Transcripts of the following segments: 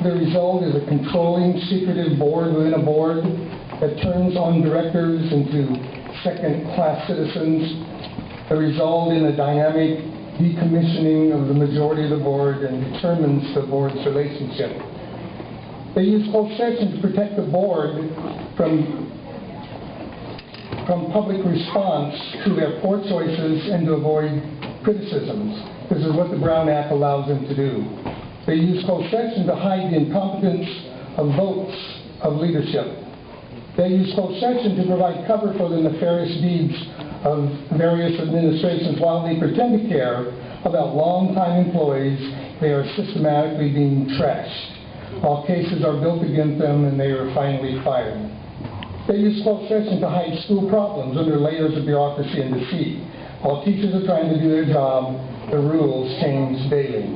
The result is a controlling, secretive board within a board that turns on directors into second-class citizens. The result in a dynamic decommissioning of the majority of the board and determines the board's relationship. They use closed session to protect the board from public response to their poor choices and to avoid criticisms. This is what the Brown Act allows them to do. They use closed session to hide the incompetence of votes of leadership. They use closed session to provide cover for the nefarious deeds of various administrations. While they pretend to care about long-time employees, they are systematically being trashed. While cases are built against them and they are finally fired. They use closed session to hide school problems under layers of bureaucracy and deceit. While teachers are trying to do their job, the rules change daily.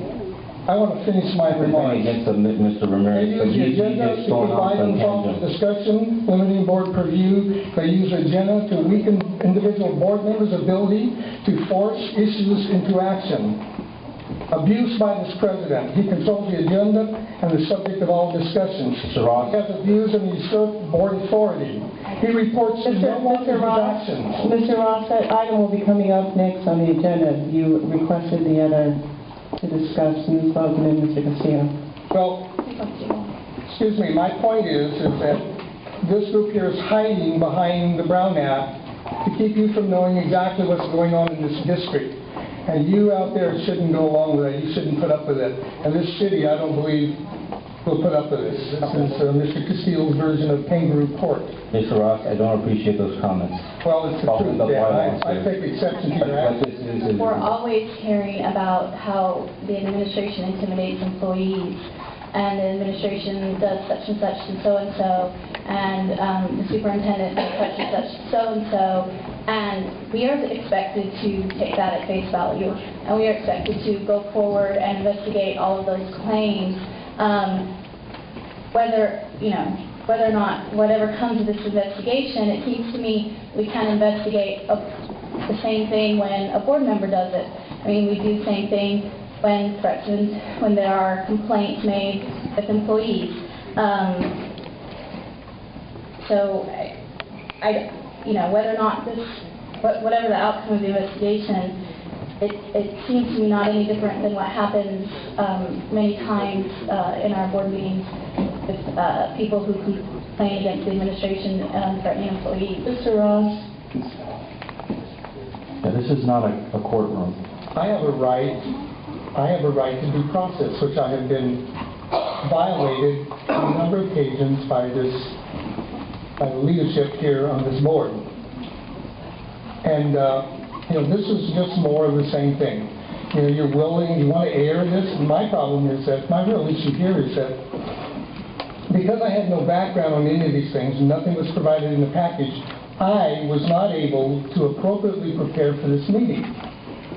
I want to finish my remarks. Mr. Ramirez, They use the agenda to provide unprompted discussion, limiting board purview. They use the agenda to weaken individual board members' ability to force issues into action. Abuse by this president. He controls the agenda and the subject of all discussions. Mr. Ross. He has abused and usurped board authority. He reports to no one of his actions. Mr. Ross, that item will be coming up next on the agenda. You requested the other to discuss Ms. Logan and Mr. Castillo. Well, excuse me, my point is that this group here is hiding behind the Brown Act to keep you from knowing exactly what's going on in this district. And you out there shouldn't go along with it. You shouldn't put up with it. And this city, I don't believe, will put up with this. This is Mr. Castillo's version of kangaroo court. Mr. Ross, I don't appreciate those comments. Well, it's the truth. I take exception to your actions. We're always hearing about how the administration intimidates employees, and the administration does such and such and so, and the superintendent does such and such so, and we are expected to take that at face value, and we are expected to go forward and investigate all of those claims, whether or not whatever comes of this investigation. It seems to me we can investigate the same thing when a board member does it. I mean, we do the same thing when there are complaints made with employees. So, whether or not whatever the outcome of the investigation, it seems to me not any different than what happens many times in our board meetings with people who complain against the administration and threatening employees. Mr. Ross. Yeah, this is not a courtroom. I have a right to due process, which I have been violated on a number of occasions by the leadership here on this board. And this is just more of the same thing. You're willing, you want to air this. And my problem is that my real issue here is that because I had no background on any of these things, nothing was provided in the package, I was not able to appropriately prepare for this meeting.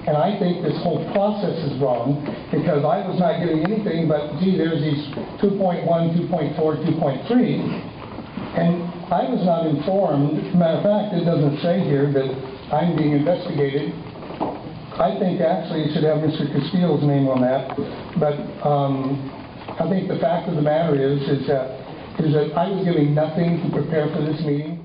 And I think this whole process is wrong because I was not getting anything but, gee, there's these 2.1, 2.4, 2.3, and I was not informed. Matter of fact, it doesn't say here that I'm being investigated. I think actually it should have Mr. Castillo's name on that, but I think the fact of the matter is that I was getting nothing to prepare for this meeting.